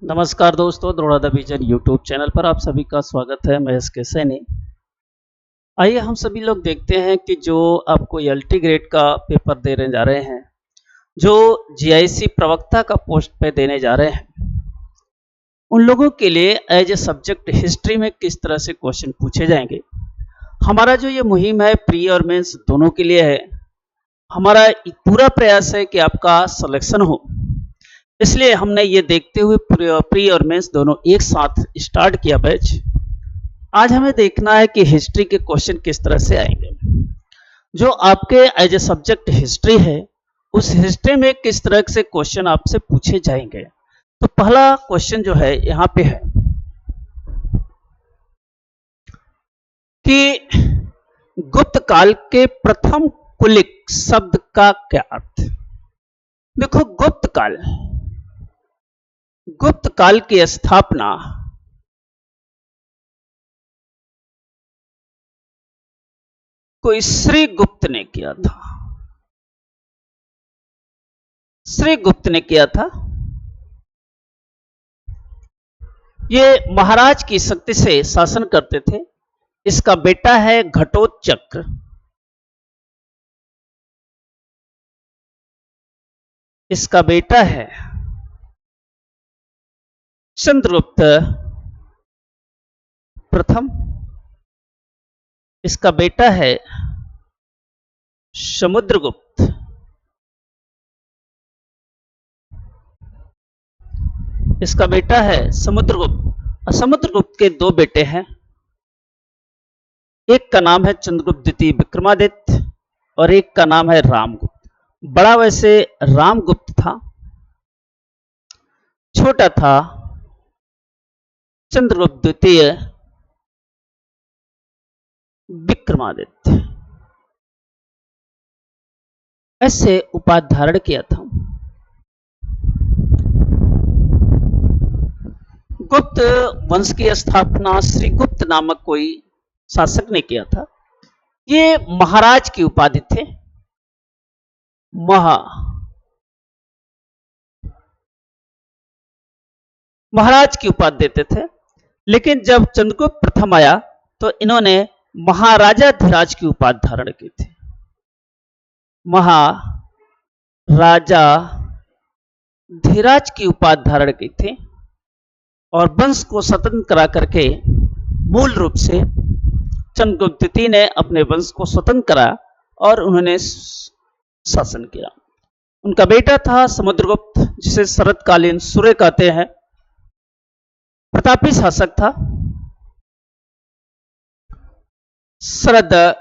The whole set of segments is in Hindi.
नमस्कार दोस्तों, Drona the vision YouTube channel पर आप सभी का स्वागत है। मैं एसके सैनी। आइए हम सभी लोग देखते हैं कि जो आपको एलटी ग्रेड का पेपर देने जा रहे हैं, जो जीआईसी प्रवक्ता का पोस्ट पे देने जा रहे हैं, उन लोगों के लिए एज ए सब्जेक्ट हिस्ट्री में किस तरह से क्वेश्चन पूछे जाएंगे। हमारा जो ये मुहिम है प्री और मेंस दोनों के लिए है। हमारा पूरा प्रयास है कि आपका सिलेक्शन हो, इसलिए हमने ये देखते हुए प्री और मेंस दोनों एक साथ स्टार्ट किया बैच। आज हमें देखना है कि हिस्ट्री के क्वेश्चन किस तरह से आएंगे। जो आपके एज ए सब्जेक्ट हिस्ट्री है, उस हिस्ट्री में किस तरह से क्वेश्चन आपसे पूछे जाएंगे। तो पहला क्वेश्चन जो है यहां पे है कि गुप्त काल के प्रथम कुलिक शब्द का क्या अर्थ। देखो, गुप्त काल की स्थापना कोई श्रीगुप्त ने किया था। श्रीगुप्त ने किया था। ये महाराज की शक्ति से शासन करते थे। इसका बेटा है घटोत्कच। इसका बेटा है चंद्रगुप्त प्रथम। इसका बेटा है समुद्रगुप्त। इसका बेटा है समुद्रगुप्त। और समुद्रगुप्त के दो बेटे हैं। एक का नाम है चंद्रगुप्त द्वितीय विक्रमादित्य और एक का नाम है रामगुप्त। बड़ा वैसे रामगुप्त था, छोटा था चंद्रगुप्त द्वितीय विक्रमादित्य। ऐसे उपाधि धारण किया था। गुप्त वंश की स्थापना श्रीगुप्त नामक कोई शासक ने किया था। ये महाराज की उपाधि थे। महाराज की उपाधि देते थे। लेकिन जब चंद्रगुप्त प्रथम आया तो इन्होंने महाराजाधिराज की उपाधि धारण की थी। महाराजा धीराज की उपाधि धारण की थी और वंश को स्वतंत्र करा करके मूल रूप से चंद्रगुप्त द्वितीय ने अपने वंश को स्वतंत्र करा और उन्होंने शासन किया। उनका बेटा था समुद्रगुप्त, जिसे शरतकालीन सूर्य कहते हैं। प्रतापी शासक था। शरदकालीन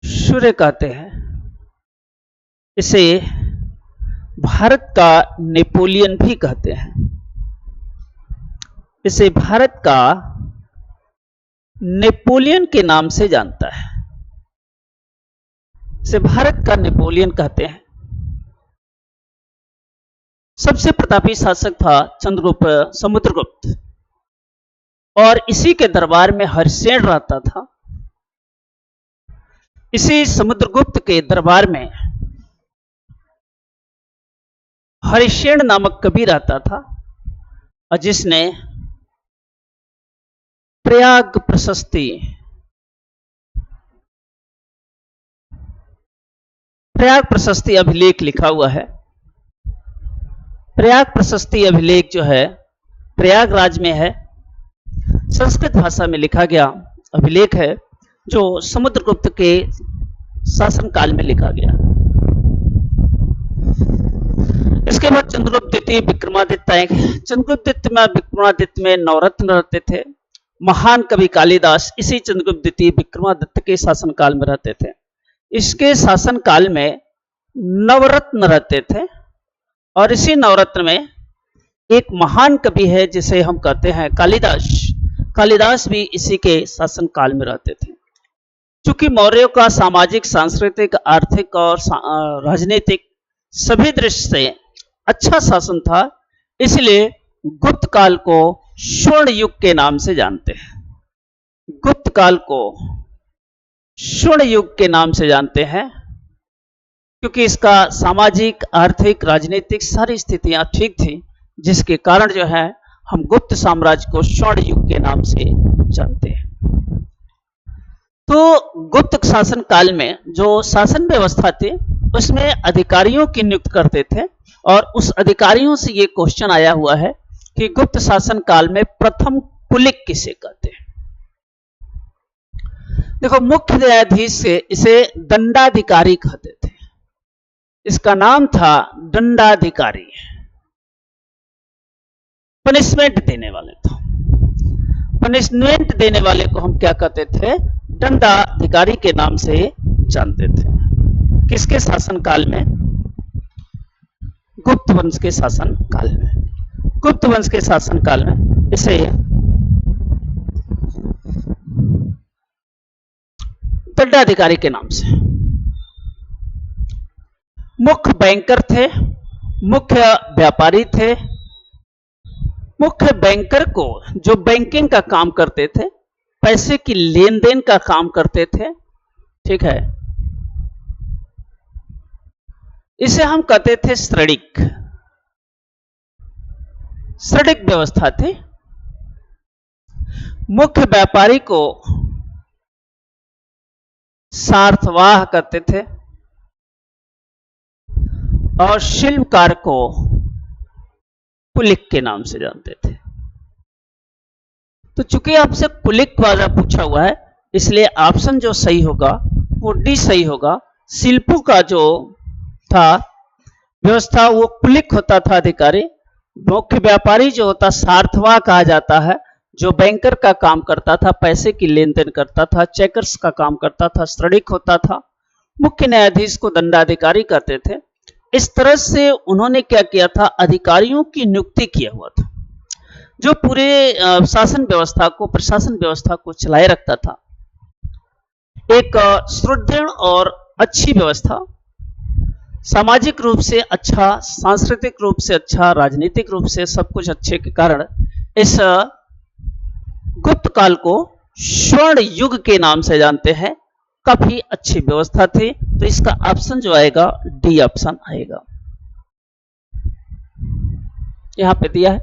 सूर्य कहते हैं। इसे भारत का नेपोलियन भी कहते हैं। इसे भारत का नेपोलियन के नाम से जानता है। इसे भारत का नेपोलियन कहते हैं। सबसे प्रतापी शासक था चंद्रगुप्त समुद्रगुप्त और इसी के दरबार में हरिसेन रहता था। इसी समुद्रगुप्त के दरबार में हरिसेन नामक कवि रहता था और जिसने प्रयाग प्रशस्ति अभिलेख लिखा हुआ है। प्रयाग प्रशस्ति अभिलेख जो है प्रयागराज में है। संस्कृत भाषा में लिखा गया अभिलेख है जो समुद्रगुप्त के शासनकाल में लिखा गया। इसके बाद चंद्रगुप्त द्वितीय विक्रमादित्य आए। चंद्रगुप्त विक्रमादित्य में नवरत्न रहते थे। महान कवि कालिदास इसी चंद्रगुप्त द्वितीय विक्रमादित्य के शासनकाल में रहते थे। इसके शासनकाल में नवरत्न रहते थे और इसी नवरत्न में एक महान कवि है जिसे हम कहते हैं कालिदास। कालिदास भी इसी के शासनकाल में रहते थे। चूंकि मौर्यों का सामाजिक, सांस्कृतिक, आर्थिक और राजनीतिक सभी दृष्टि से अच्छा शासन था, इसलिए गुप्त काल को स्वर्ण युग के नाम से जानते हैं। गुप्त काल को स्वर्ण युग के नाम से जानते हैं। क्योंकि इसका सामाजिक, आर्थिक, राजनीतिक सारी स्थितियां ठीक थी, जिसके कारण जो है हम गुप्त साम्राज्य को स्वर्ण युग के नाम से जानते हैं। तो गुप्त शासन काल में जो शासन व्यवस्था थी उसमें अधिकारियों की नियुक्त करते थे, और उस अधिकारियों से ये क्वेश्चन आया हुआ है कि गुप्त शासन काल में प्रथम कुलिक किसे कहते हैं। देखो, मुख्य न्यायाधीश से इसे दंडाधिकारी कहते थे, इसका नाम था दंडाधिकारी, पनिशमेंट देने वाले था। पनिशमेंट देने वाले को हम क्या कहते थे? दंडाधिकारी के नाम से जानते थे। किसके शासन काल में? गुप्त वंश के शासन काल में। गुप्त वंश के शासन काल में इसे दंडाधिकारी के नाम से। मुख्य बैंकर थे, मुख्य व्यापारी थे। मुख्य बैंकर को जो बैंकिंग का काम करते थे, पैसे की लेन देन का काम करते थे, ठीक है, इसे हम कहते थे ऋणिक। ऋणिक व्यवस्था थी। मुख्य व्यापारी को सार्थवाह कहते थे और शिल्पकार को कुलिक के नाम से जानते थे। तो चूंकि आपसे कुलिक वाला पूछा हुआ है, इसलिए ऑप्शन जो सही होगा वो डी सही होगा। शिल्पों का जो था व्यवस्था वो कुलिक होता था अधिकारी। मुख्य व्यापारी जो होता सार्थवाह कहा जाता है, जो बैंकर का काम करता था, पैसे की लेन देन करता था, चेकर्स का काम करता था, ऋणिक होता था। मुख्य न्यायाधीश को दंडाधिकारी कहते थे। इस तरह से उन्होंने क्या किया था? अधिकारियों की नियुक्ति किया हुआ था, जो पूरे शासन व्यवस्था को, प्रशासन व्यवस्था को चलाए रखता था। एक सुदृढ़ और अच्छी व्यवस्था, सामाजिक रूप से अच्छा, सांस्कृतिक रूप से अच्छा, राजनीतिक रूप से सब कुछ अच्छे के कारण इस गुप्त काल को स्वर्ण युग के नाम से जानते हैं। काफी अच्छी व्यवस्था थी। तो इसका ऑप्शन जो आएगा डी ऑप्शन आएगा। यहां पे दिया है,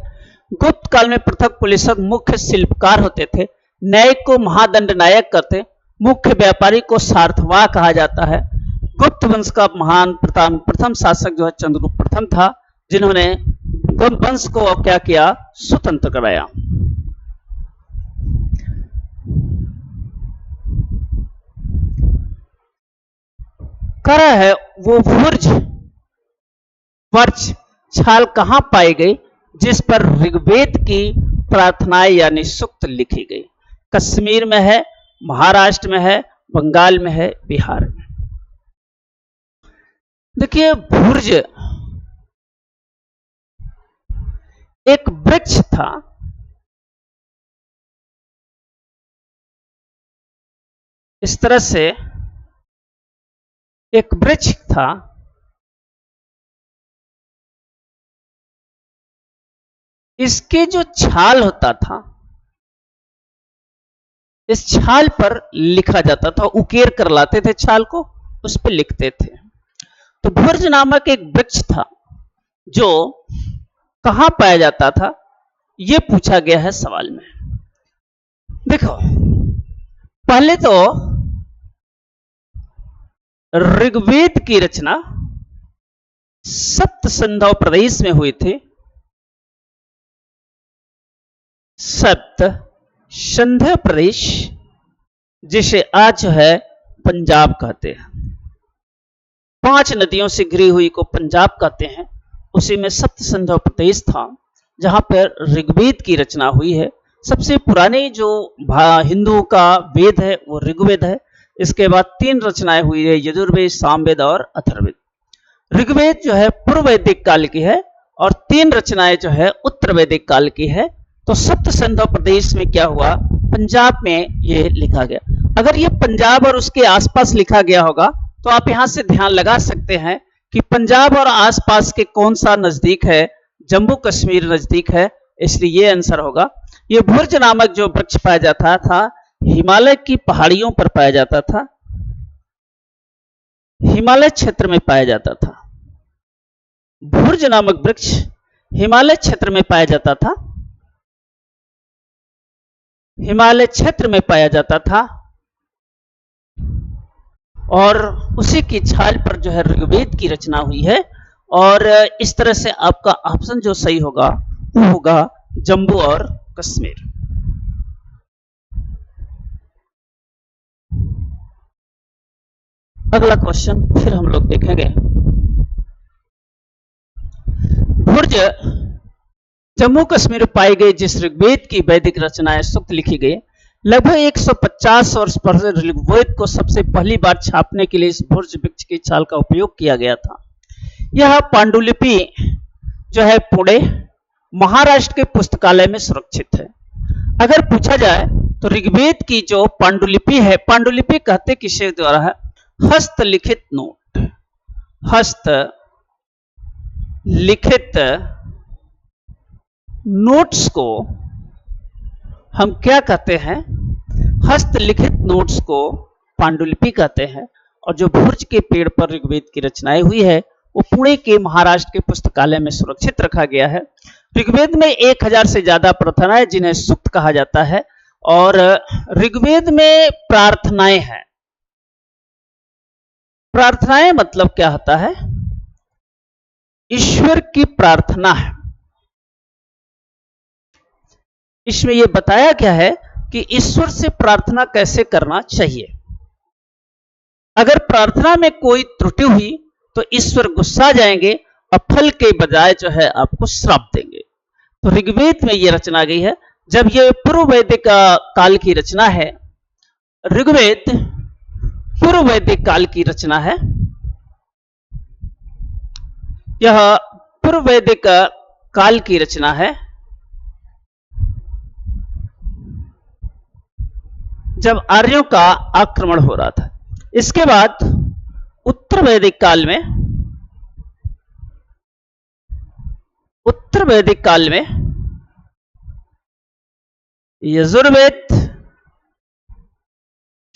गुप्त काल में पृथक पुलिसक मुख्य शिल्पकार होते थे। न्यायिक को महादंड नायक कहते। मुख्य व्यापारी को सार्थवाह कहा जाता है। गुप्त वंश का महान प्रथम शासक जो है चंद्रगुप्त प्रथम था, जिन्होंने वंश को क्या किया? स्वतंत्र कराया। कह रहा है वो भुर्ज वर्च छाल कहां पाई गई जिस पर ऋग्वेद की प्रार्थनाएं यानी सूक्त लिखी गई? कश्मीर में है, महाराष्ट्र में है, बंगाल में है, बिहार में। देखिए, भुर्ज एक वृक्ष था। इस तरह से एक वृक्ष था। इसके जो छाल होता था, इस छाल पर लिखा जाता था, उकेर कर लाते थे छाल को, उस पर लिखते थे। तो भुर्ज नामक एक वृक्ष था जो कहां पाया जाता था, यह पूछा गया है सवाल में। देखो, पहले तो ऋग्वेद की रचना सप्त सिंधु प्रदेश में हुई थी। सप्त सिंधु प्रदेश, जिसे आज जो है पंजाब कहते हैं। 5 नदियों से घिरी हुई को पंजाब कहते हैं। उसी में सप्त सिंधु प्रदेश था जहां पर ऋग्वेद की रचना हुई है। सबसे पुरानी जो हिंदुओं का वेद है वो ऋग्वेद है। इसके बाद 3 रचनाएं हुई है, यजुर्वेद, सामवेद और अथर्ववेद। ऋग्वेद जो है पूर्व वैदिक काल की है और 3 रचनाएं जो है उत्तर वैदिक काल की है। तो सप्त सिंधु प्रदेश में क्या हुआ? पंजाब में ये लिखा गया। अगर ये पंजाब और उसके आसपास लिखा गया होगा तो आप यहां से ध्यान लगा सकते हैं कि पंजाब और आसपास के कौन सा नजदीक है? जम्मू कश्मीर नजदीक है, इसलिए ये आंसर होगा। ये भुर्ज नामक जो वृक्ष पाया जाता था हिमालय की पहाड़ियों पर पाया जाता था। हिमालय क्षेत्र में पाया जाता था। भुर्ज नामक वृक्ष हिमालय क्षेत्र में पाया जाता था, हिमालय क्षेत्र में पाया जाता था, और उसी की छाल पर जो है ऋग्वेद की रचना हुई है। और इस तरह से आपका ऑप्शन जो सही होगा वो होगा जम्मू और कश्मीर। अगला क्वेश्चन फिर हम लोग देखेंगे। भुर्ज जम्मू कश्मीर में पाई गई जिस ऋग्वेद की वैदिक रचनाएं सूक्त लिखी गई, लगभग 150 वर्ष पहले ऋग्वेद को सबसे पहली बार छापने के लिए इस भुर्ज वृक्ष की छाल का उपयोग किया गया था। यह पांडुलिपि जो है पुणे महाराष्ट्र के पुस्तकालय में सुरक्षित है। अगर पूछा जाए तो ऋग्वेद की जो पांडुलिपि है, पांडुलिपि कहते किसके द्वारा है? हस्तलिखित नोट, हस्त लिखित नोट्स को हम क्या कहते हैं? हस्तलिखित नोट्स को पांडुलिपि कहते हैं। और जो भुर्ज के पेड़ पर ऋग्वेद की रचनाएं हुई है वो पुणे के महाराष्ट्र के पुस्तकालय में सुरक्षित रखा गया है। ऋग्वेद में 1000 से ज्यादा प्रार्थनाएं जिन्हें सूक्त कहा जाता है। और ऋग्वेद में प्रार्थनाएं हैं। प्रार्थनाएं मतलब क्या होता है? ईश्वर की प्रार्थना है। इसमें यह बताया गया है कि ईश्वर से प्रार्थना कैसे करना चाहिए। अगर प्रार्थना में कोई त्रुटि हुई तो ईश्वर गुस्सा जाएंगे और फल के बजाय जो है आपको श्राप देंगे। तो ऋग्वेद में यह रचना गई है। जब यह पूर्व वैदिक काल की रचना है, ऋग्वेद पूर्व वैदिक काल की रचना है। यह पूर्व वैदिक काल की रचना है, जब आर्यों का आक्रमण हो रहा था। इसके बाद उत्तर वैदिक काल में यजुर्वेद,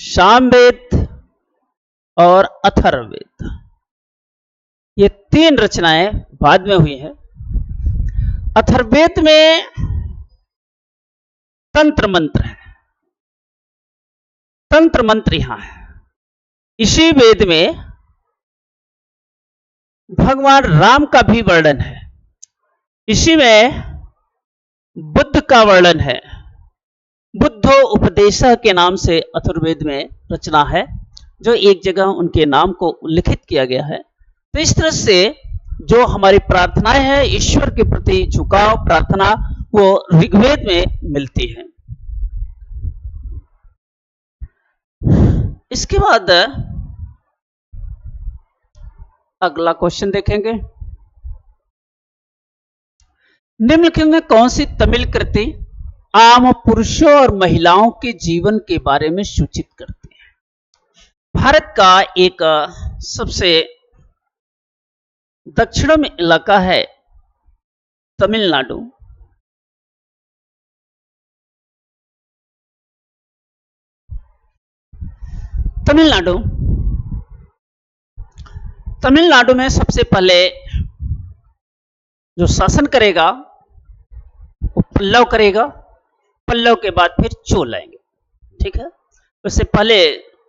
सामवेद और अथर्ववेद, ये 3 रचनाएं बाद में हुई हैं। अथर्ववेद में तंत्र मंत्र है, तंत्र मंत्र यहां है। इसी वेद में भगवान राम का भी वर्णन है। इसी में बुद्ध का वर्णन है। बुद्धो उपदेशः के नाम से अथर्ववेद में रचना है, जो एक जगह उनके नाम को उल्लिखित किया गया है। तो इस तरह से जो हमारी प्रार्थनाएं हैं, ईश्वर के प्रति झुकाव प्रार्थना, वो ऋग्वेद में मिलती है। इसके बाद अगला क्वेश्चन देखेंगे। निम्नलिखित में कौन सी तमिल कृति आम पुरुषों और महिलाओं के जीवन के बारे में सूचित करती है? भारत का एक सबसे दक्षिण में इलाका है तमिलनाडु। तमिलनाडु में सबसे पहले जो शासन करेगा वो पल्लव करेगा, पल्लव के बाद फिर चोल आएंगे। ठीक है, उससे पहले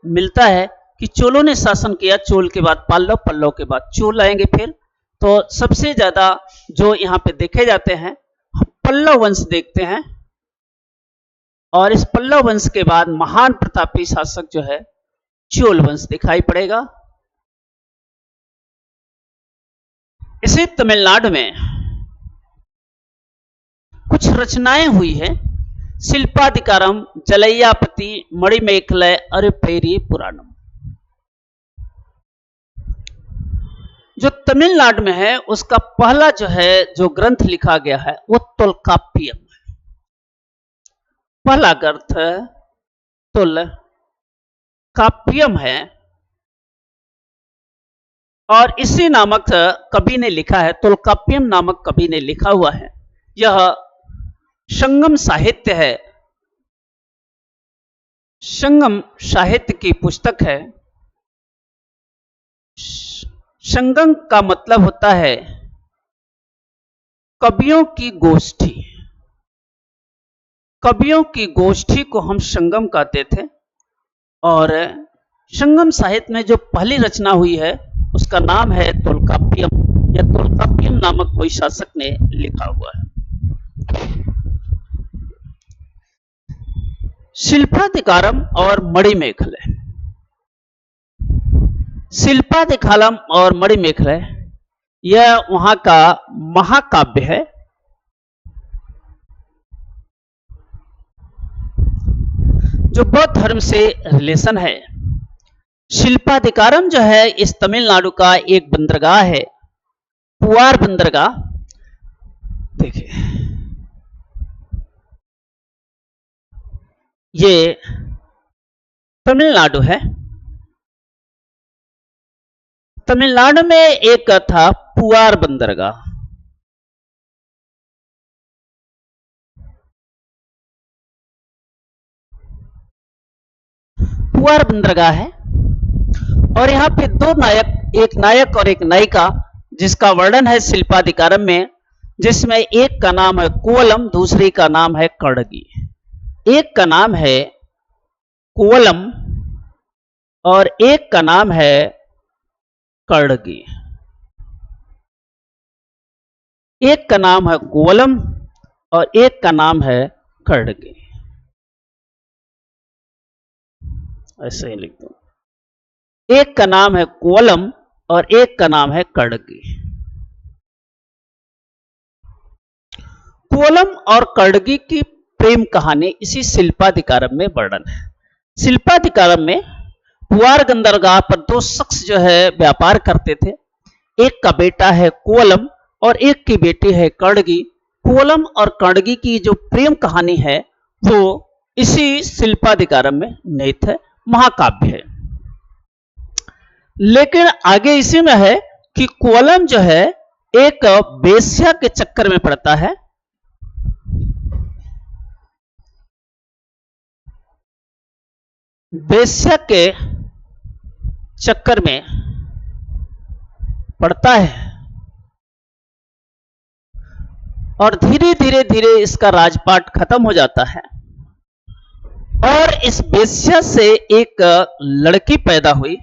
मिलता है कि चोलों ने शासन किया, चोल के बाद पल्लव, पल्लव के बाद चोल आएंगे। फिर तो सबसे ज्यादा जो यहाँ पे देखे जाते हैं, हम पल्लव वंश देखते हैं। और इस पल्लव वंश के बाद महान प्रतापी शासक जो है चोल वंश दिखाई पड़ेगा। इसी तमिलनाडु में कुछ रचनाएं हुई है। शिल्पाधिकारम, जलैयापति, मणिमेखलय, अरुपेरी पुराणम। जो तमिलनाडु में है उसका पहला जो है जो ग्रंथ लिखा गया है वो तोलकाप्पियम है। पहला ग्रंथ तोलकाप्पियम है और इसी नामक कवि ने लिखा है, तोलकाप्पियम नामक कवि ने लिखा हुआ है। यह संगम साहित्य है, संगम साहित्य की पुस्तक है। संगम का मतलब होता है कवियों की गोष्ठी। कवियों की गोष्ठी को हम संगम कहते थे। और संगम साहित्य में जो पहली रचना हुई है उसका नाम है तोल्काप्पियम, या तोल्काप्पियम नामक कोई शासक ने लिखा हुआ है। शिल्पाधिकारम और मणिमेखले। शिल्पाधिकारम और मणिमेखले यह वहां का महाकाव्य है। जो बौद्ध धर्म से रिलेशन है। शिल्पाधिकारम जो है इस तमिलनाडु का एक बंदरगाह है, पुआर बंदरगाह। देखिए ये तमिलनाडु है। तमिलनाडु में एक था पुआर बंदरगाह। पुआर बंदरगाह है और यहाँ पे दो नायक, एक नायक और एक नायिका, जिसका वर्णन है शिल्पाधिकारम में, जिसमें एक का नाम है कोवलम, दूसरी का नाम है कड़गी। एक का नाम है कोवलम और एक का नाम है कड़गी। एक का नाम है कोवलम और एक का नाम है कड़गी। ऐसे ही लिख दो। एक का नाम है कोवलम और एक का नाम है कड़गी। कोवलम और कड़गी की प्रेम कहानी इसी शिल्पाधिकारम में वर्णन है। शिल्पाधिकारम में पुआर बंदरगाह पर दो शख्स जो है व्यापार करते थे। एक का बेटा है कोवलम और एक की बेटी है कड़गी। कोवलम और कड़गी की जो प्रेम कहानी है वो इसी शिल्पाधिकारम में निहित है, महाकाव्य है। लेकिन आगे इसी में है कि कोवलम जो है एक वेश्या के चक्कर में पड़ता है। वेश्या के चक्कर में पड़ता है और धीरे धीरे धीरे इसका राजपाट खत्म हो जाता है और इस वेश्या से एक लड़की पैदा हुई।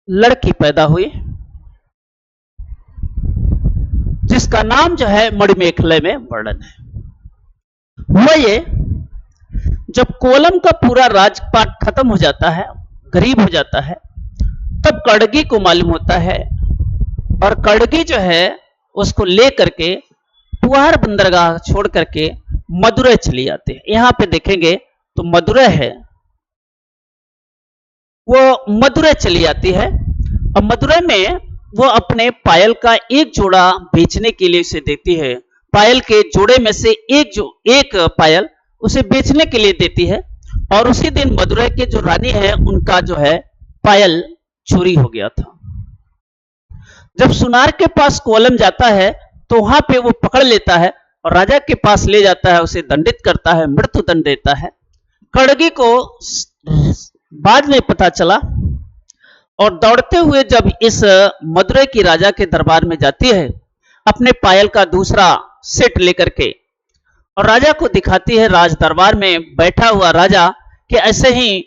लड़की पैदा हुई जिसका नाम जो है मणिमेखले में वर्णन है। हुआ ये, जब कोवलम का पूरा राजपाट खत्म हो जाता है, गरीब हो जाता है, तब कड़गी को मालूम होता है और कड़गी जो है उसको ले करके पुआर बंदरगाह छोड़ करके मदुरै चली जाती है। यहां पे देखेंगे तो मदुरै है, वो मदुरै चली जाती है और मदुरै में वो अपने पायल का एक जोड़ा बेचने के लिए उसे देती है। पायल के जोड़े में से एक पायल उसे बेचने के लिए देती है और उसी दिन मदुरै के जो रानी है उनका जो है पायल चोरी हो गया था। जब सुनार के पास कोवलम जाता है तो वहां पे वो पकड़ लेता है और राजा के पास ले जाता है, उसे दंडित करता है, मृत्यु दंड देता है। कड़गी को बाद में पता चला और दौड़ते हुए जब इस मदुरै की राजा के दरबार में जाती है अपने पायल का दूसरा सेट लेकर के, और राजा को दिखाती है, राज दरबार में बैठा हुआ राजा कि ऐसे ही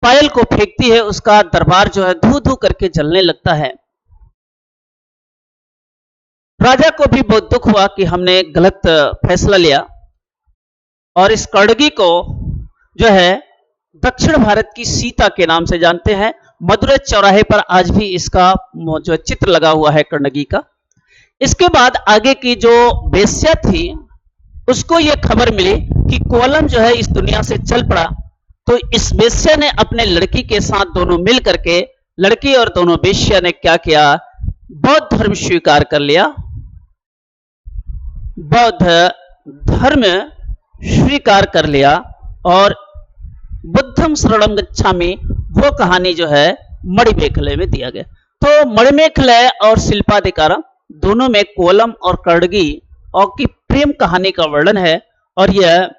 पायल को फेंकती है, उसका दरबार जो है धू धू करके जलने लगता है। राजा को भी बहुत दुख हुआ कि हमने गलत फैसला लिया और इस कड़गी को जो है दक्षिण भारत की सीता के नाम से जानते हैं। मदुरै चौराहे पर आज भी इसका जो चित्र लगा हुआ है कड़गी का। इसके बाद आगे की जो वेश्या थी उसको यह खबर मिली कि कोवलम जो है इस दुनिया से चल पड़ा, तो इस वेश्या ने अपने लड़की के साथ दोनों मिल करके, लड़की और दोनों वेश्या ने क्या किया, बौद्ध धर्म स्वीकार कर लिया। बौद्ध धर्म स्वीकार कर लिया और बुद्धम शरणं गच्छामि वो कहानी जो है मणिमेखले में दिया गया। तो मणिमेखले और शिल्पाधिकारम दोनों में कोवलम और कड़गी और की प्रेम कहानी का वर्णन है और यह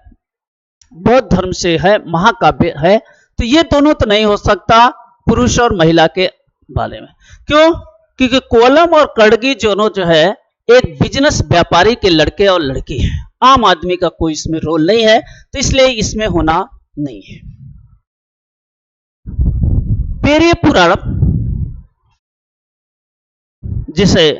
बौद्ध धर्म से है, महाकाव्य है। तो ये दोनों तो नहीं हो सकता पुरुष और महिला के बारे में। क्यों? क्योंकि कोलम और कड़गी दोनों जो है एक बिजनेस व्यापारी के लड़के और लड़की है, आम आदमी का कोई इसमें रोल नहीं है, तो इसलिए इसमें होना नहीं है। पेरिय पुराणम, जिसे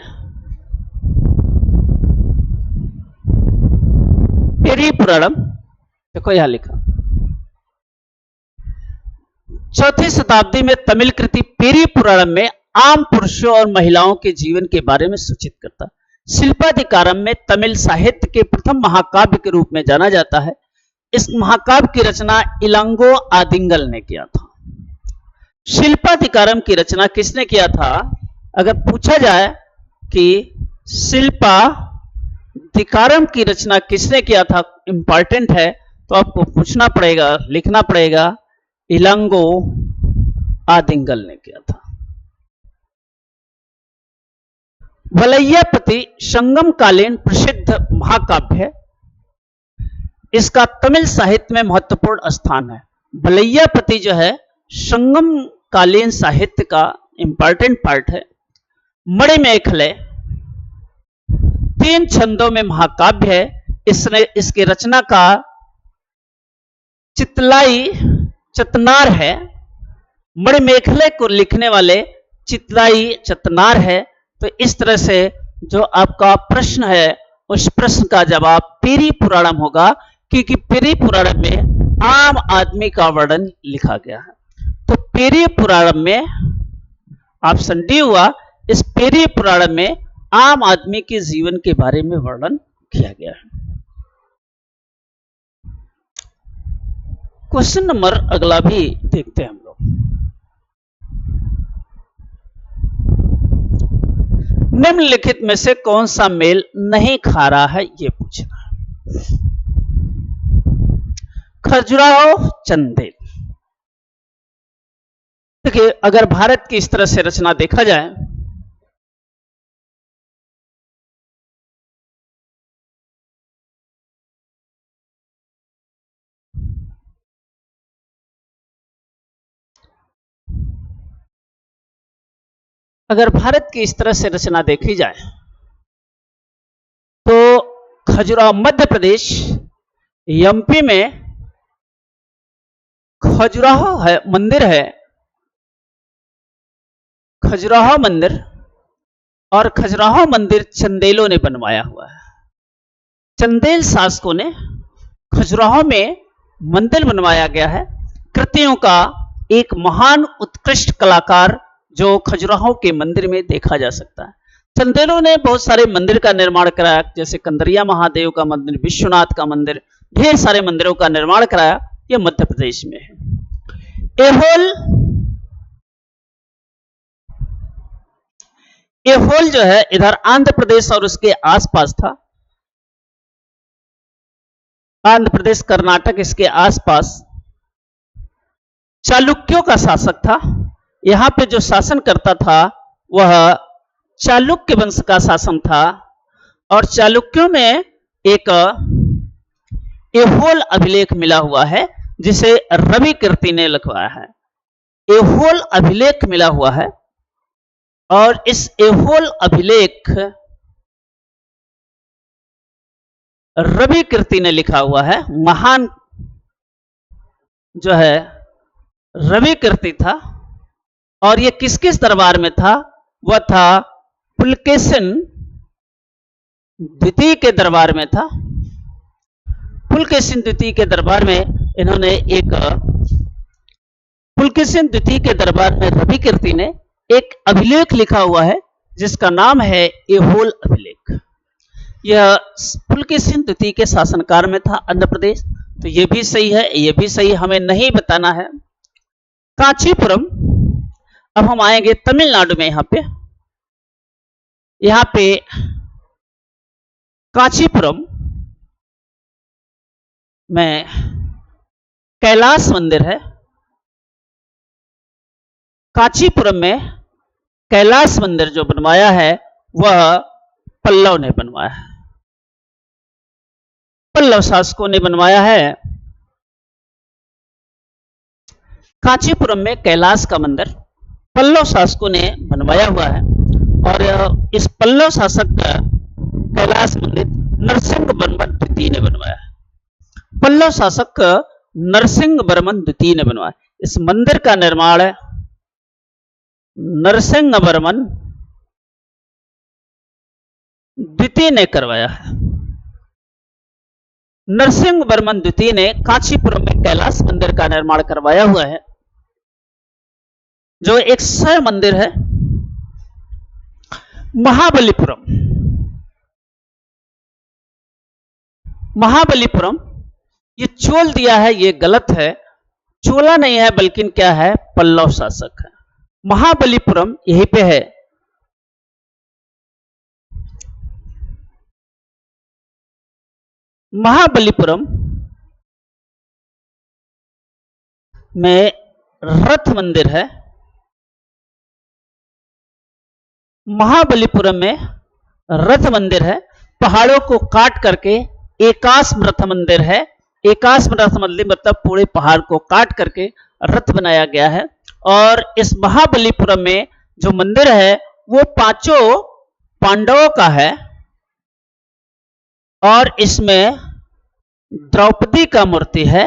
पेरिय पुराणम, देखो यहां लिखा, 4वीं शताब्दी में तमिल कृति पेरिय पुराणम में आम पुरुषों और महिलाओं के जीवन के बारे में सूचित करता। शिल्पाधिकारम में तमिल साहित्य के प्रथम महाकाव्य के रूप में जाना जाता है। इस महाकाव्य की रचना इलांगो आदिंगल ने किया था। शिल्पाधिकारम की रचना किसने किया था? अगर पूछा जाए कि शिल्पाधिकारम की रचना किसने किया था, इंपॉर्टेंट है, तो आपको पूछना पड़ेगा, लिखना पड़ेगा इलांगो आदिंगल ने किया था। वलैयापति संगमकालीन प्रसिद्ध महाकाव्य है। इसका तमिल साहित्य में महत्वपूर्ण स्थान है। वलैयापति जो है संगमकालीन साहित्य का इंपॉर्टेंट पार्ट है। मणिमेखले 3 छंदों में महाकाव्य है। इसकी रचना का चितलाई चतनार है। मणिमेखले को लिखने वाले चितलाई चतनार है। तो इस तरह से जो आपका प्रश्न है उस प्रश्न का जवाब पेरिय पुराणम होगा, क्योंकि पेरिय पुराणम में आम आदमी का वर्णन लिखा गया है। तो पेरिय पुराणम में ऑप्शन डी हुआ। इस पेरिय पुराणम में आम आदमी के जीवन के बारे में वर्णन किया गया है। क्वेश्चन नंबर अगला भी देखते हैं हम लोग। निम्नलिखित में से कौन सा मेल नहीं खा रहा है, यह पूछना है। खजुराहो चंदेल। देखिए, अगर भारत की इस तरह से रचना देखा जाए, अगर भारत की इस तरह से रचना देखी जाए तो खजुराहो मध्य प्रदेश, एमपी में खजुराहो है, मंदिर है, खजुराहो मंदिर, और खजुराहो मंदिर चंदेलों ने बनवाया हुआ है। चंदेल शासकों ने खजुराहो में मंदिर बनवाया गया है। कृतियों का एक महान उत्कृष्ट कलाकार जो खजुराहो के मंदिर में देखा जा सकता है। चंदेलों ने बहुत सारे मंदिर का निर्माण कराया, जैसे कंदरिया महादेव का मंदिर, विश्वनाथ का मंदिर, ढेर सारे मंदिरों का निर्माण कराया। यह मध्य प्रदेश में है। एहोल जो है इधर आंध्र प्रदेश और उसके आसपास था। आंध्र प्रदेश, कर्नाटक, इसके आसपास चालुक्यों का शासक था। यहां पे जो शासन करता था वह चालुक्य वंश का शासन था। और चालुक्यों में एक एहोल अभिलेख मिला हुआ है जिसे रवि कीर्ति ने लिखवाया है। एहोल अभिलेख मिला हुआ है और इस एहोल अभिलेख रवि कीर्ति ने लिखा हुआ है। महान जो है रवि कीर्ति था। और यह किस किस दरबार में था? वह था पुलकेशिन द्वितीय के दरबार में था। पुलकेशिन द्वितीय के दरबार में इन्होंने पुलकेशिन द्वितीय के दरबार में रवि कीर्ति ने एक अभिलेख लिखा हुआ है जिसका नाम है एहोल अभिलेख। यह पुलकेशिन द्वितीय के शासनकाल में था आंध्र प्रदेश। तो यह भी सही है, यह भी सही, हमें नहीं बताना है। कांचीपुरम, अब हम आएंगे तमिलनाडु में। यहां पे कांचीपुरम में कैलाश मंदिर है। कांचीपुरम में कैलाश मंदिर जो बनवाया है वह पल्लव ने बनवाया है। पल्लव शासकों ने बनवाया है। कांचीपुरम में कैलाश का मंदिर पल्लव शासकों ने बनवाया हुआ है और इस पल्लव शासक का कैलाश मंदिर नरसिंहवर्मन द्वितीय ने बनवाया है। पल्लव शासक नरसिंहवर्मन द्वितीय ने बनवाया। इस मंदिर का निर्माण नरसिंहवर्मन द्वितीय ने करवाया है। नरसिंहवर्मन द्वितीय ने कांचीपुरम में कैलाश मंदिर का निर्माण करवाया हुआ है, जो एक शैव मंदिर है। महाबलीपुरम, महाबलीपुरम ये चोल दिया है, ये गलत है। चोला नहीं है बल्कि क्या है, पल्लव शासक है। महाबलीपुरम यहीं पे है। महाबलीपुरम में रथ मंदिर है। महाबलीपुरम में रथ मंदिर है। पहाड़ों को काट करके एकाश रथ मंदिर है। एकाश रथ मंदिर मतलब पूरे पहाड़ को काट करके रथ बनाया गया है। और इस महाबलीपुरम में जो मंदिर है वो पांचों पांडवों का है और इसमें द्रौपदी का मूर्ति है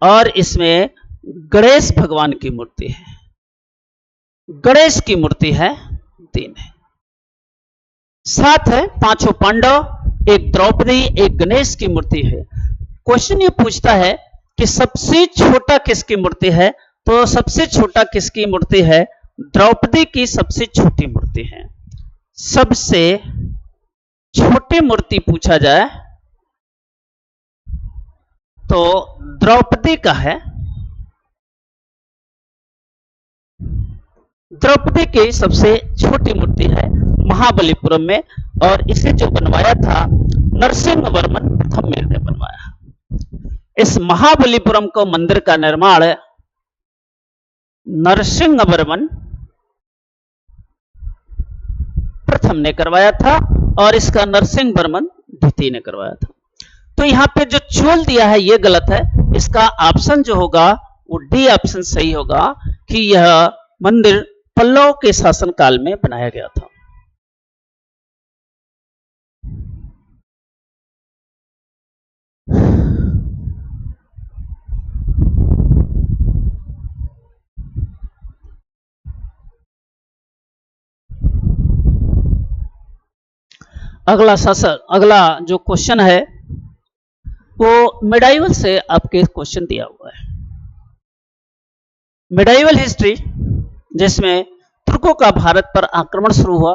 और इसमें गणेश भगवान की मूर्ति है। गणेश की मूर्ति है, 3 है। 7 है, पांचों पांडव, एक द्रौपदी, एक गणेश की मूर्ति है। क्वेश्चन ये पूछता है कि सबसे छोटा किसकी मूर्ति है, तो सबसे छोटा किसकी मूर्ति है, द्रौपदी की सबसे छोटी मूर्ति है। सबसे छोटी मूर्ति पूछा जाए तो द्रौपदी का है। द्रौपदी की सबसे छोटी मूर्ति है महाबलीपुरम में और इसे जो बनवाया था नरसिंहवर्मन प्रथम ने बनवाया। इस महाबलीपुरम को मंदिर का निर्माण नरसिंहवर्मन प्रथम ने करवाया था और इसका नरसिंहवर्मन द्वितीय ने करवाया था। तो यहां पे जो चोल दिया है ये गलत है। इसका ऑप्शन जो होगा वो डी ऑप्शन सही होगा कि यह मंदिर पल्लव के शासनकाल में बनाया गया था। अगला जो क्वेश्चन है वो मेडाइवल से आपके क्वेश्चन दिया हुआ है। मेडाइवल हिस्ट्री जिसमें तुर्कों का भारत पर आक्रमण शुरू हुआ।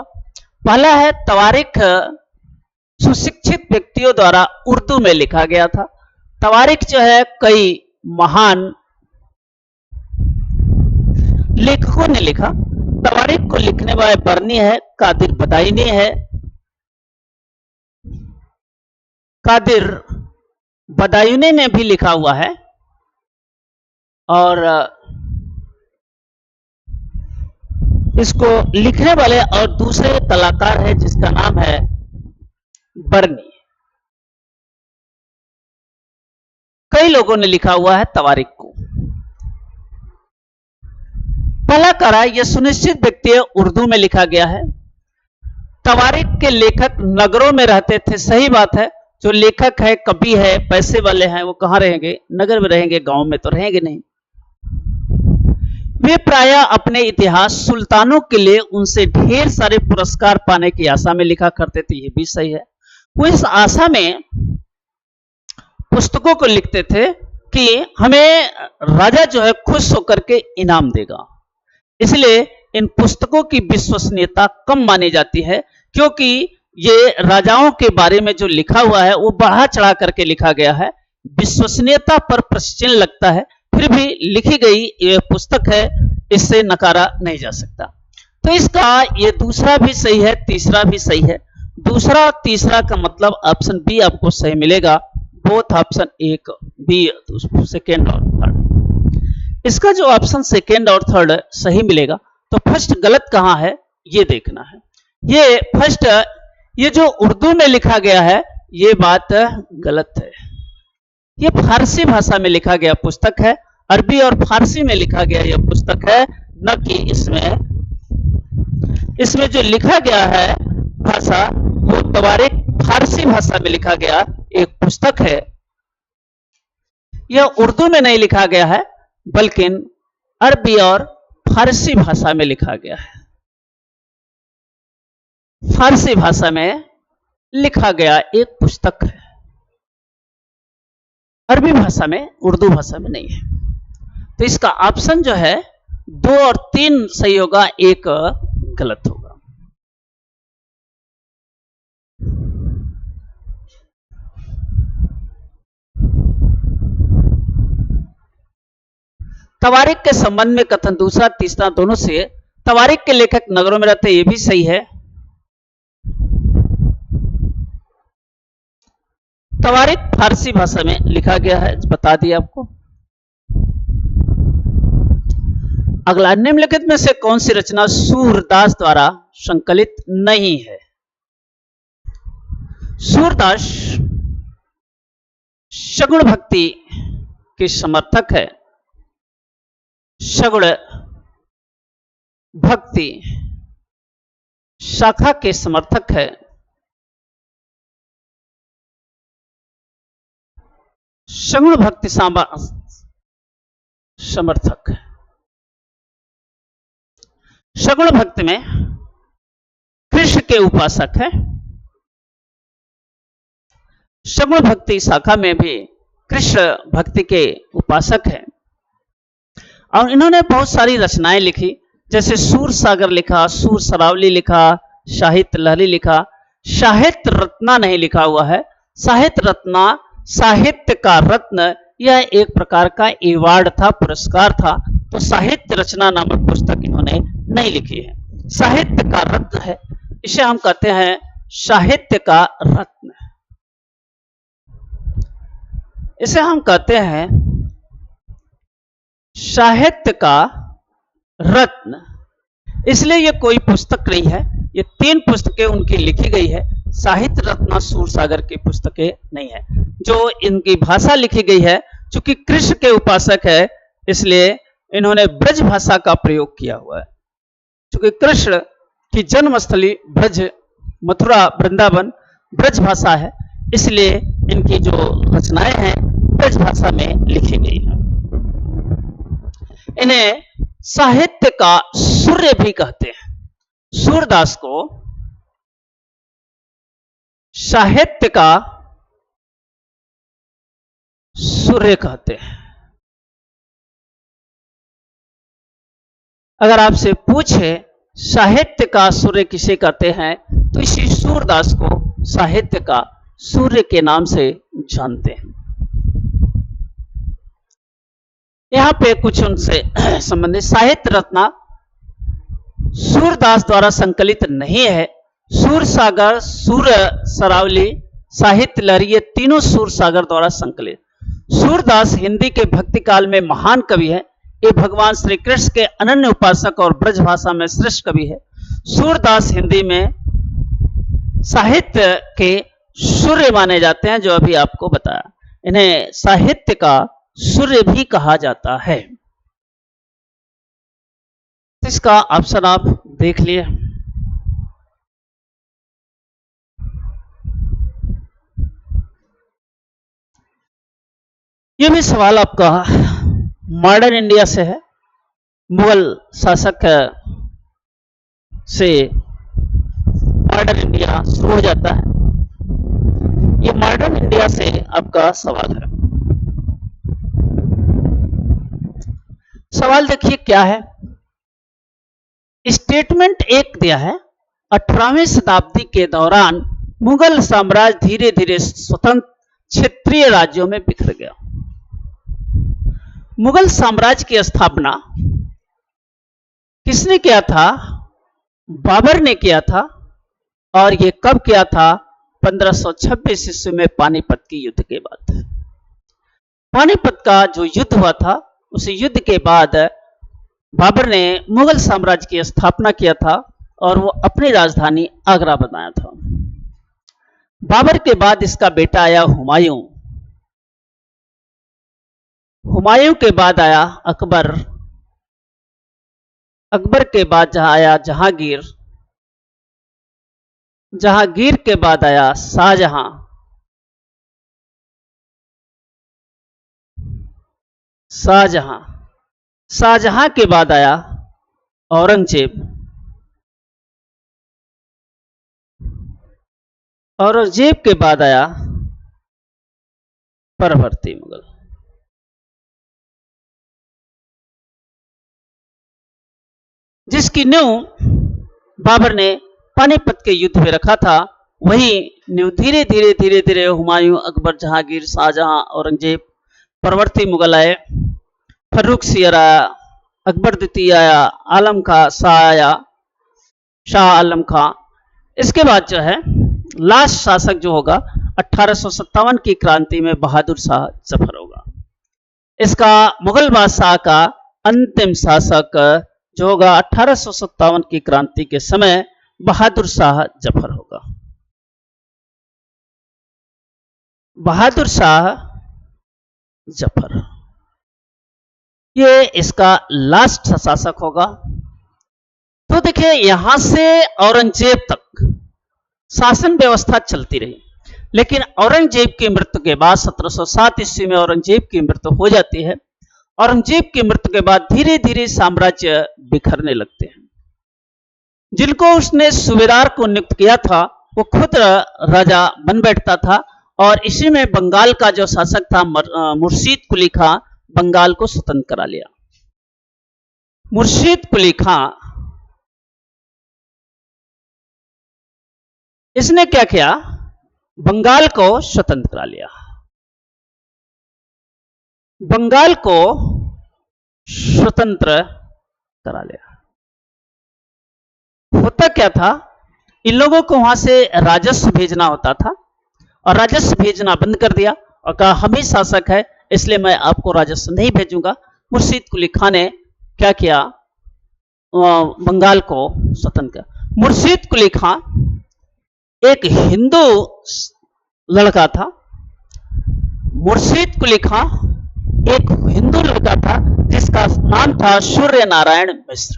पहला है तवारीख, सुशिक्षित व्यक्तियों द्वारा उर्दू में लिखा गया था। तवारीख जो है कई महान लेखकों ने लिखा। तवारीख को लिखने वाले बरनी है, कादिर बदायूनी है। कादिर बदायूनी ने भी लिखा हुआ है और इसको लिखने वाले और दूसरे कलाकार है जिसका नाम है बरनी। कई लोगों ने लिखा हुआ है तवारीख को। पहला करा यह सुनिश्चित व्यक्ति है, उर्दू में लिखा गया है। तवारीख के लेखक नगरों में रहते थे, सही बात है। जो लेखक है, कवि है, पैसे वाले हैं, वो कहां रहेंगे, नगर में रहेंगे, गांव में तो रहेंगे नहीं। वे प्रायः अपने इतिहास सुल्तानों के लिए उनसे ढेर सारे पुरस्कार पाने की आशा में लिखा करते थे, ये भी सही है। वो इस आशा में पुस्तकों को लिखते थे कि हमें राजा जो है खुश होकर के इनाम देगा। इसलिए इन पुस्तकों की विश्वसनीयता कम मानी जाती है, क्योंकि ये राजाओं के बारे में जो लिखा हुआ है वो बढ़ा चढ़ा करके लिखा गया है, विश्वसनीयता पर प्रश्न लगता है। फिर भी लिखी गई ये पुस्तक है, इससे नकारा नहीं जा सकता। तो इसका ये दूसरा भी सही है, तीसरा भी सही है। दूसरा तीसरा का मतलब ऑप्शन बी आपको सही मिलेगा। बोथ ऑप्शन एक बी, सेकेंड और थर्ड। इसका जो ऑप्शन सेकेंड और थर्ड सही मिलेगा, तो फर्स्ट गलत कहां है ये देखना है। ये फर्स्ट, ये जो उर्दू में लिखा गया है ये बात गलत है। ये फारसी भाषा में लिखा गया पुस्तक है अरबी और फारसी में लिखा गया यह पुस्तक है, न कि इसमें जो लिखा गया है भाषा वो तवारीख फारसी भाषा में लिखा गया एक पुस्तक है। यह उर्दू में नहीं लिखा गया है बल्कि अरबी और फारसी भाषा में लिखा गया है। फारसी भाषा में लिखा गया एक पुस्तक है, अरबी भाषा में, उर्दू भाषा में नहीं है। तो इसका ऑप्शन जो है 2 और 3 सही होगा, 1 गलत होगा। तवारीख के संबंध में कथन दूसरा तीसरा दोनों से तवारीख के लेखक नगरों में रहते, ये भी सही है। तवारीख फारसी भाषा में लिखा गया है, बता दिया आपको। अगला, निम्नलिखित में से कौन सी रचना सूरदास द्वारा संकलित नहीं है? सूरदास सगुण भक्ति के समर्थक है। सगुण भक्ति शाखा के समर्थक है। सगुण भक्ति समर्थक है। सगुण भक्ति में कृष्ण के उपासक है। सगुण भक्ति शाखा में भी कृष्ण भक्ति के उपासक है। और इन्होंने बहुत सारी रचनाएं लिखी, जैसे सूर सागर लिखा, सूर सरावली लिखा, साहित्य लहरी लिखा। साहित्य रत्ना नहीं लिखा हुआ है। साहित्य रत्ना, साहित्य का रत्न, यह एक प्रकार का अवार्ड था, पुरस्कार था। तो साहित्य रचना नामक पुस्तक इन्होंने नहीं लिखी है। साहित्य का रत्न है, इसे हम कहते हैं साहित्य का रत्न। इसे हम कहते हैं साहित्य का रत्न। इसलिए ये कोई पुस्तक नहीं है, ये 3 पुस्तकें उनकी लिखी गई है। साहित्य रत्ना सूरसागर की पुस्तकें नहीं है। जो इनकी भाषा लिखी गई है, चूंकि कृष्ण के उपासक है इसलिए इन्होंने ब्रज भाषा का प्रयोग किया हुआ है। चूंकि कृष्ण की जन्मस्थली ब्रज, मथुरा, वृंदावन ब्रज भाषा है, इसलिए इनकी जो रचनाएं हैं ब्रज भाषा में लिखी गई है। इन्हें साहित्य का सूर्य भी कहते हैं। सूरदास को साहित्य का सूर्य कहते हैं। अगर आपसे पूछे साहित्य का सूर्य किसे कहते हैं, तो इसी सूरदास को साहित्य का सूर्य के नाम से जानते हैं। यहां पे कुछ उनसे संबंधित साहित्य रत्ना सूरदास द्वारा संकलित नहीं है। सूर सागर, सूर सरावली, साहित्य लहरी, ये तीनों सूर सागर द्वारा संकलित। सूरदास हिंदी के भक्ति काल में महान कवि है। ये भगवान श्री कृष्ण के अनन्य उपासक और ब्रज भाषा में श्रेष्ठ कवि है। सूरदास हिंदी में साहित्य के सूर्य माने जाते हैं, जो अभी आपको बताया। इन्हें साहित्य का सूर्य भी कहा जाता है। इसका ऑप्शन आप देख लिए। यह भी सवाल आपका मॉडर्न इंडिया से है। मुगल शासक से मॉडर्न इंडिया शुरू हो जाता है। ये मॉडर्न इंडिया से आपका सवाल है। सवाल देखिए क्या है। स्टेटमेंट 1 दिया है, 18वीं शताब्दी के दौरान मुगल साम्राज्य धीरे धीरे स्वतंत्र क्षेत्रीय राज्यों में बिखर गया। मुगल साम्राज्य की स्थापना किसने किया था? बाबर ने किया था। और यह कब किया था? 1526 ईस्वी में पानीपत की युद्ध के बाद। पानीपत का जो युद्ध हुआ था, उस युद्ध के बाद बाबर ने मुगल साम्राज्य की स्थापना किया था और वो अपनी राजधानी आगरा बनाया था। बाबर के बाद इसका बेटा आया हुमायूं। हुमायूं के बाद आया अकबर, अकबर के बाद जहां आया जहांगीर, जहांगीर के बाद आया शाहजहां, शाहजहां, शाहजहां के बाद आया औरंगजेब, औरंगजेब के बाद आया परवर्ती मुगल। जिसकी नींव बाबर ने पानीपत के युद्ध में रखा था, वही नींव धीरे धीरे धीरे धीरे हुमायूं, अकबर, जहांगीर, शाहजहां, औरंगजेब, परवर्ती मुगल आए, फर्रुख सियर आया, अकबर द्वितीय आया, आलम खां शाह आया, शाह आलम खां। इसके बाद जो है लास्ट शासक जो होगा 1857 की क्रांति में बहादुर शाह जफर होगा। इसका मुगल बादशाह का अंतिम शासक जो होगा 1857 की क्रांति के समय बहादुर शाह जफर होगा। बहादुर शाह जफर ये इसका लास्ट शासक होगा। तो देखिए यहां से औरंगजेब तक शासन व्यवस्था चलती रही, लेकिन औरंगजेब की मृत्यु के बाद 1707 ईस्वी में औरंगजेब की मृत्यु हो जाती है। औरंगजेब की मृत्यु के बाद धीरे धीरे साम्राज्य बिखरने लगते हैं। जिनको उसने सूबेदार को नियुक्त किया था वो खुद राजा बन बैठता था, और इसी में बंगाल का जो शासक था मुर्शीद कुली खां, बंगाल को स्वतंत्र करा लिया। मुर्शीद कुली खां इसने क्या किया, बंगाल को स्वतंत्र करा लिया। बंगाल को स्वतंत्र करा लिया। होता क्या था, इन लोगों को वहां से राजस्व भेजना होता था, और राजस्व भेजना बंद कर दिया और कहा हम ही शासक है, इसलिए मैं आपको राजस्व नहीं भेजूंगा। मुर्शीद कुली खां ने क्या किया, बंगाल को स्वतंत्र किया। मुर्शीद कुली खां एक हिंदू लड़का था। मुर्शीद कुली खां एक हिंदू लड़का था जिसका नाम था सूर्य नारायण मिश्र।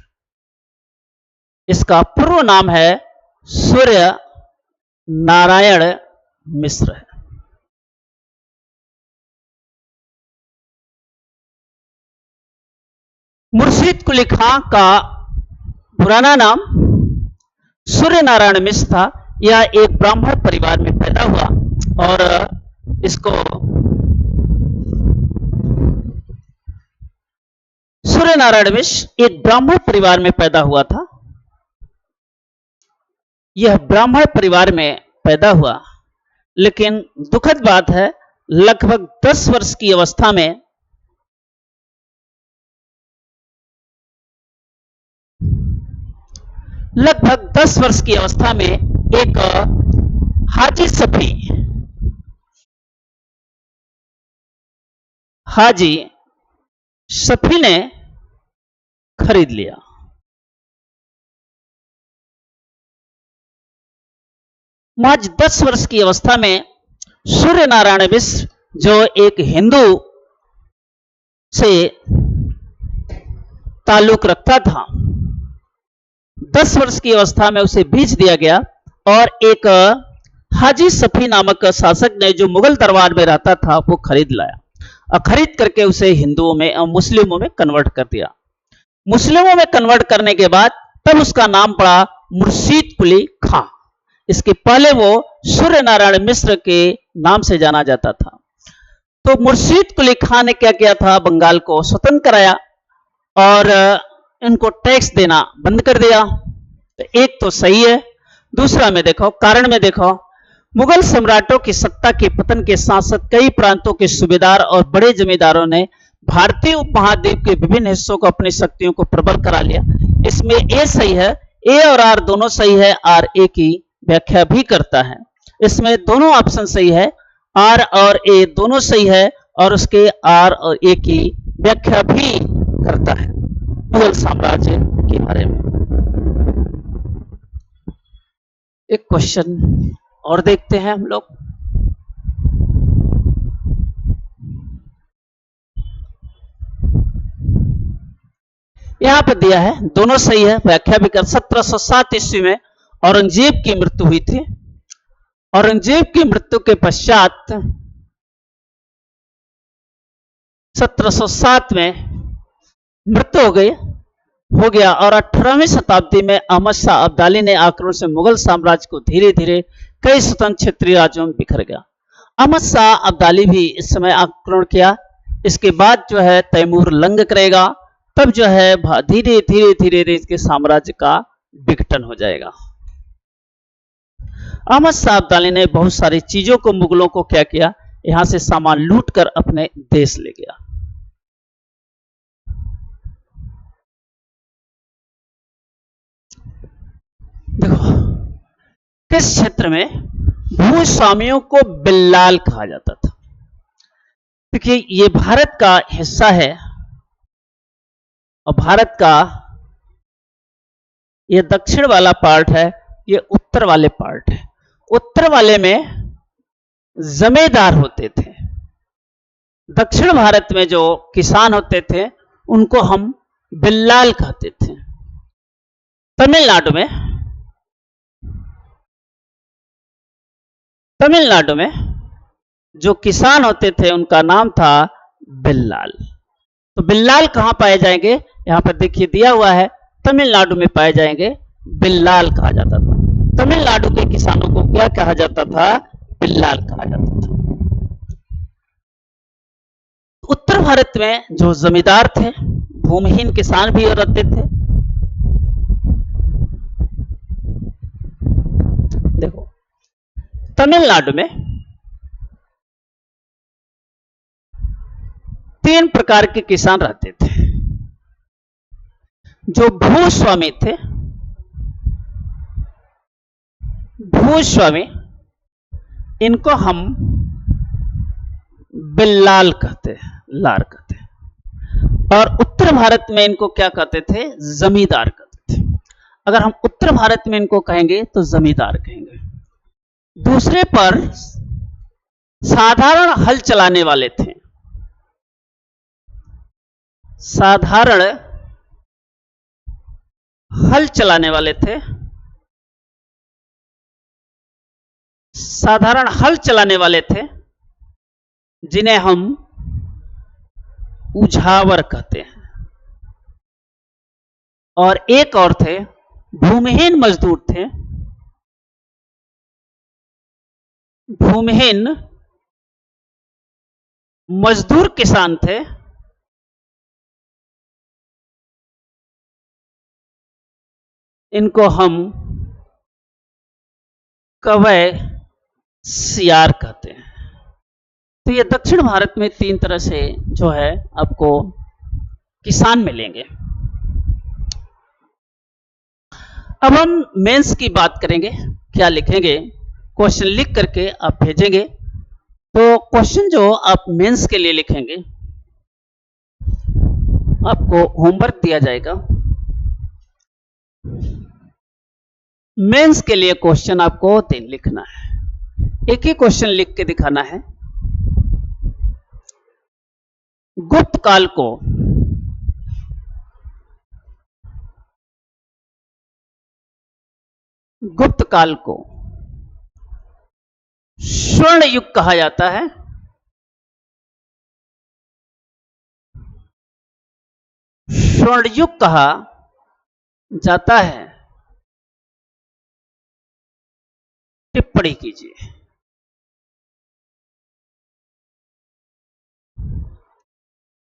इसका पूर्व नाम है सूर्य नारायण मिश्र है। मुर्शीद कुली खां का पुराना नाम सूर्य नारायण मिश्र था। यह एक ब्राह्मण परिवार में पैदा हुआ, और इसको सूर्य नारायण मिश्र एक ब्राह्मण परिवार में पैदा हुआ था। यह ब्राह्मण परिवार में पैदा हुआ, लेकिन दुखद बात है लगभग 10 वर्ष की अवस्था में एक हाजी सफी ने खरीद लिया। महज 10 वर्ष की अवस्था में सूर्य नारायण मिश्र जो एक हिंदू से ताल्लुक रखता था, 10 वर्ष की अवस्था में उसे बेच दिया गया, और एक हाजी सफी नामक शासक ने जो मुगल दरबार में रहता था वो खरीद लाया, और खरीद करके उसे हिंदुओं में मुस्लिमों में कन्वर्ट कर दिया। मुस्लिमों में कन्वर्ट करने के बाद तब उसका नाम पड़ा मुर्शीद कुली खां। इसके पहले वो सूर्य नारायण मिश्र के नाम से जाना जाता था। तो मुर्शीद कुली खां ने क्या किया था, बंगाल को स्वतंत्र कराया और इनको टैक्स देना बंद कर दिया। तो एक तो सही है। दूसरा में देखो, कारण में देखो, मुगल सम्राटों की सत्ता के पतन के साथ साथ कई प्रांतों के सूबेदार और बड़े जमींदारों ने भारतीय उपमहाद्वीप के विभिन्न हिस्सों को अपनी शक्तियों को प्रबल करा लिया। इसमें ए सही है, ए और आर दोनों सही है, आर ए की व्याख्या भी करता है। इसमें दोनों ऑप्शन सही है, आर और ए दोनों सही है, और उसके आर और ए की व्याख्या भी करता है मुगल साम्राज्य के बारे में। एक क्वेश्चन और देखते हैं हम लोग। यहां पर दिया है, दोनों सही है। व्याख्या भी कर 1707 ईस्वी में औरंगजेब की मृत्यु हुई थी। औरंगजेब की मृत्यु के पश्चात 1707 में मृत्यु हो गया और 18वीं शताब्दी में अहमद शाह अब्दाली ने आक्रमण से मुगल साम्राज्य को धीरे धीरे कई स्वतंत्र क्षेत्रीय राज्यों में बिखर गया। अहमद शाह अब्दाली भी इस समय आक्रमण किया। इसके बाद जो है तैमूर लंग करेगा, तब जो है धीरे धीरे धीरे धीरे इसके साम्राज्य का विघटन हो जाएगा। अहमद शाह अब्दाली ने बहुत सारी चीजों को, मुगलों को क्या किया, यहां से सामान लूट कर अपने देश ले गया। देखो, किस क्षेत्र में भूस्वामियों को बिल्लाल कहा जाता था। देखिए, ये भारत का हिस्सा है और भारत का ये दक्षिण वाला पार्ट है, ये उत्तर वाले पार्ट है। उत्तर वाले में जमींदार होते थे। दक्षिण भारत में जो किसान होते थे उनको हम बिल्लाल कहते थे। तमिलनाडु में जो किसान होते थे उनका नाम था बिल्लाल। तो बिल्लाल कहां पाए जाएंगे, यहां पर देखिए दिया हुआ है, तमिलनाडु में पाए जाएंगे, बिल्लाल कहा जाता था। तमिलनाडु के किसानों को क्या कहा जाता था, बिल्लाल कहा जाता था। उत्तर भारत में जो जमींदार थे, भूमिहीन किसान भी रहते थे। देखो, तमिलनाडु में 3 प्रकार के किसान रहते थे। जो भूस्वामी थे, भूस्वामी, इनको हम बिल्लाल कहते हैं, लार कहते हैं। और उत्तर भारत में इनको क्या कहते थे, जमींदार कहते थे। अगर हम उत्तर भारत में इनको कहेंगे तो जमींदार कहेंगे। दूसरे पर साधारण हल चलाने वाले थे। साधारण हल चलाने वाले थे। साधारण हल चलाने वाले थे जिन्हें हम उझावर कहते हैं। और एक और थे, भूमिहीन मजदूर थे। भूमिहीन मजदूर किसान थे। इनको हम कवय सियार कहते हैं। तो ये दक्षिण भारत में 3 तरह से जो है आपको किसान मिलेंगे। अब हम मेंस की बात करेंगे। क्या लिखेंगे, क्वेश्चन लिख करके आप भेजेंगे। तो क्वेश्चन जो आप मेंस के लिए लिखेंगे, आपको होमवर्क दिया जाएगा। मेंस के लिए क्वेश्चन आपको 3 लिखना है। एक ही क्वेश्चन लिख के दिखाना है। गुप्त काल को स्वर्ण युग कहा जाता है। स्वर्ण युग कहा जाता है। टिप्पणी कीजिए।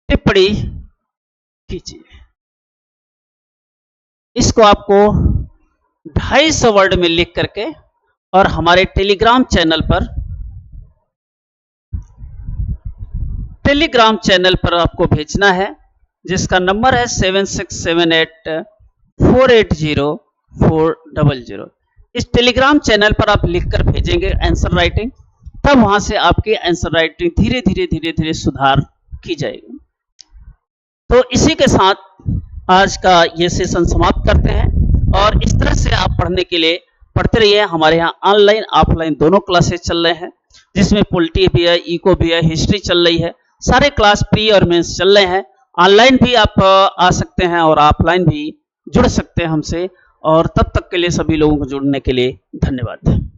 टिप्पणी कीजिए। इसको आपको 250 वर्ड में लिख करके और हमारे टेलीग्राम चैनल पर आपको भेजना है, जिसका नंबर है 7678480400। इस टेलीग्राम चैनल पर आप लिखकर भेजेंगे आंसर राइटिंग, तब वहां से आपकी आंसर राइटिंग धीरे धीरे सुधार की जाएगी। तो इसी के साथ आज का ये सेशन समाप्त करते हैं। और इस तरह से आप पढ़ने के लिए पढ़ते रहिए। हमारे यहाँ ऑनलाइन ऑफलाइन दोनों क्लासेस चल रहे हैं, जिसमें पॉलिटी भी है, इको भी है, हिस्ट्री चल रही है। सारे क्लास प्री और मेंस चल रहे हैं। ऑनलाइन भी आप आ सकते हैं और ऑफलाइन भी जुड़ सकते हैं हमसे। और तब तक के लिए सभी लोगों को जुड़ने के लिए धन्यवाद।